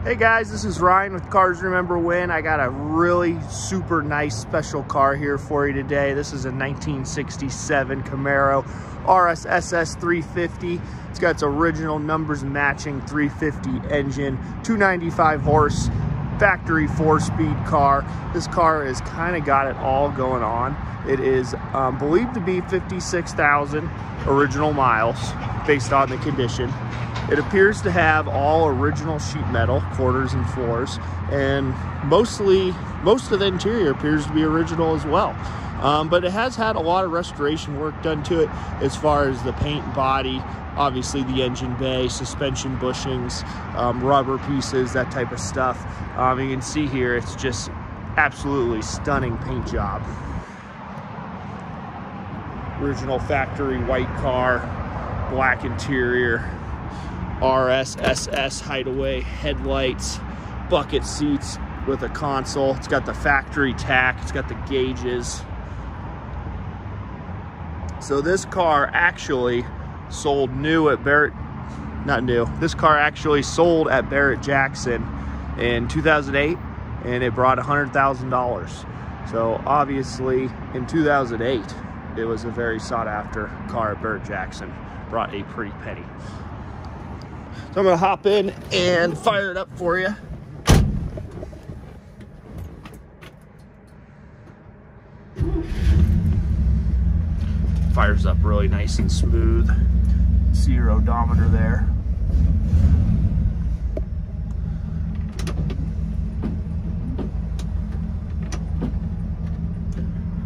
Hey guys, this is Ryan with Cars Remember When. I got a really super nice special car here for you today. This is a 1967 Camaro RS SS 350. It's got its original numbers matching 350 engine, 295 horse, factory 4-speed car. This car has kind of got it all going on. It is believed to be 56,000 original miles based on the condition. It appears to have all original sheet metal, quarters and floors, and most of the interior appears to be original as well. But it has had a lot of restoration work done to it as far as the paint and body, obviously the engine bay, suspension bushings, rubber pieces, that type of stuff. You can see here, it's just absolutely stunning paint job. Original factory white car, black interior, RS SS hideaway headlights, bucket seats with a console. It's got the factory tack, it's got the gauges. So this car actually sold new at this car actually sold at Barrett-Jackson in 2008, and it brought $100,000. So obviously in 2008, it was a very sought after car at Barrett-Jackson. Brought a pretty penny. So I'm gonna hop in and fire it up for you. Fires up really nice and smooth. See your odometer there.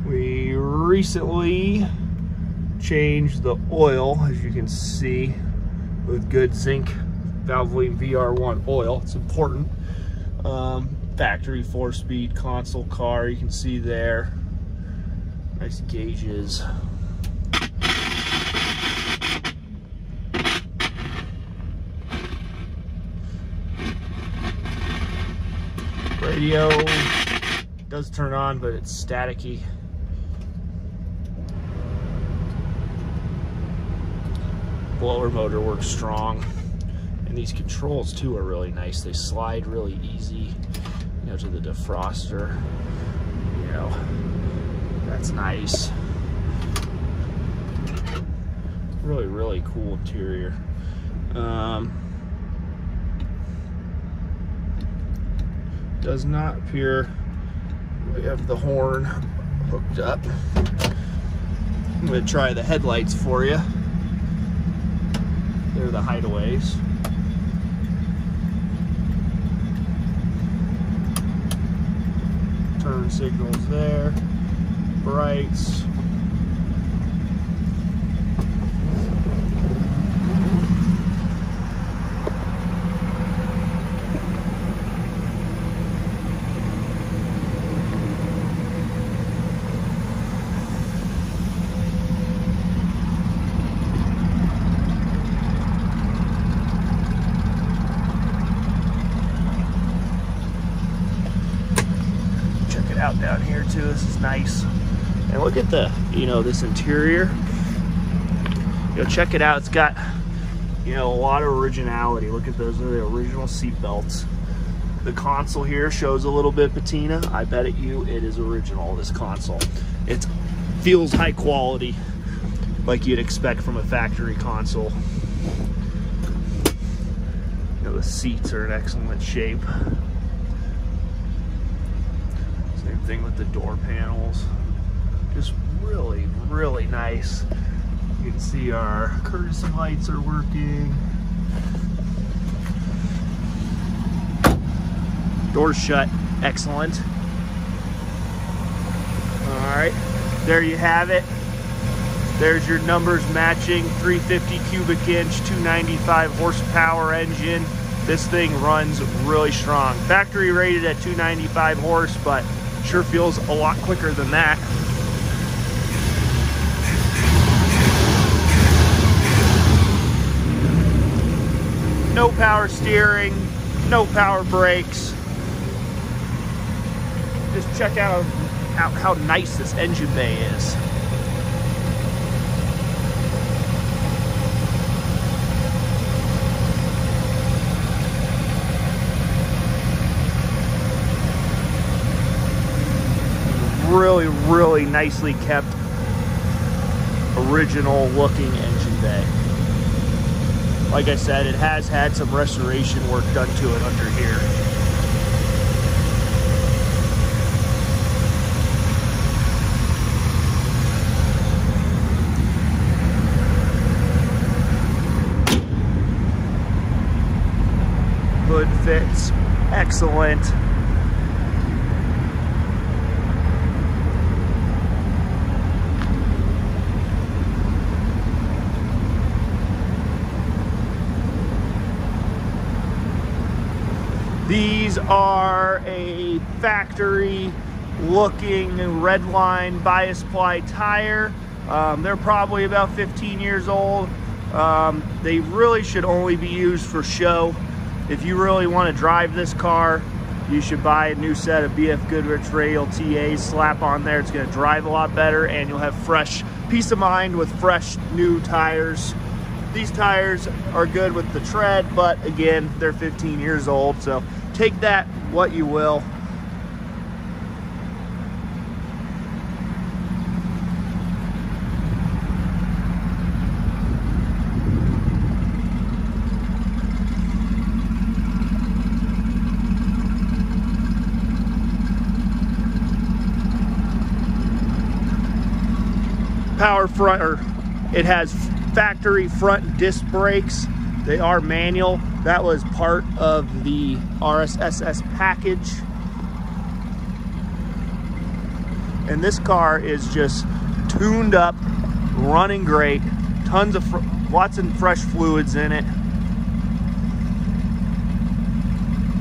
We recently changed the oil, as you can see, with good zinc Valvoline VR1 oil. It's important. Factory 4-speed console car, you can see there. Nice gauges. Radio does turn on, but it's staticky. Blower motor works strong, and these controls too are really nice. They slide really easy, you know, to the defroster. You know, that's nice. Really cool interior. Does not appear we have the horn hooked up. I'm going to try the headlights for you. They're the hideaways. Turn signals there. Brights. Out down here too. This is nice. And look at the, you know, this interior. You know, check it out. It's got, you know, a lot of originality. Look at those are the original seat belts. The console here shows a little bit patina. I bet it is original, this console. It feels high quality, like you'd expect from a factory console. You know, the seats are in excellent shape. Thing with the door panels, just really nice. You can see our courtesy lights are working. Doors shut, excellent. All right, there you have it. There's your numbers matching 350 cubic inch, 295 horsepower engine. This thing runs really strong. Factory rated at 295 horse, but sure feels a lot quicker than that. No power steering, no power brakes. Just check out how nice this engine bay is. really, really nicely kept, original looking engine bay. Like I said, it has had some restoration work done to it under here. Hood fits excellent. These are a factory looking redline bias ply tire. They're probably about 15 years old. They really should only be used for show. If you really want to drive this car, you should buy a new set of BF Goodrich radial TAs, slap on there. It's going to drive a lot better, and you'll have fresh peace of mind with fresh new tires. These tires are good with the tread, but again, they're 15 years old, so take that what you will. Power front, or it has factory front disc brakes. They are manual. That was part of the RS SS package. And this car is just tuned up, running great. Tons of lots of fresh fluids in it.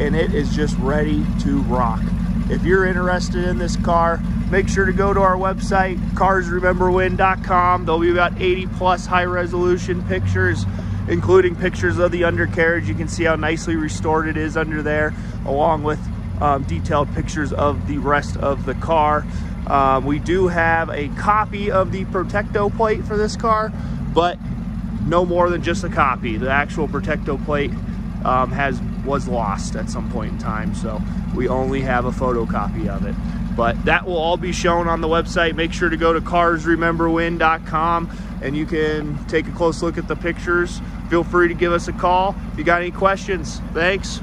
And it is just ready to rock. If you're interested in this car, make sure to go to our website, carsrememberwhen.com. There'll be about 80 plus high resolution pictures, including pictures of the undercarriage. You can see how nicely restored it is under there, along with detailed pictures of the rest of the car. We do have a copy of the Protecto plate for this car, but no more than just a copy. The actual Protecto plate was lost at some point in time, so we only have a photocopy of it. But that will all be shown on the website. Make sure to go to carsrememberwhen.com and you can take a close look at the pictures. Feel free to give us a call if you got any questions. Thanks.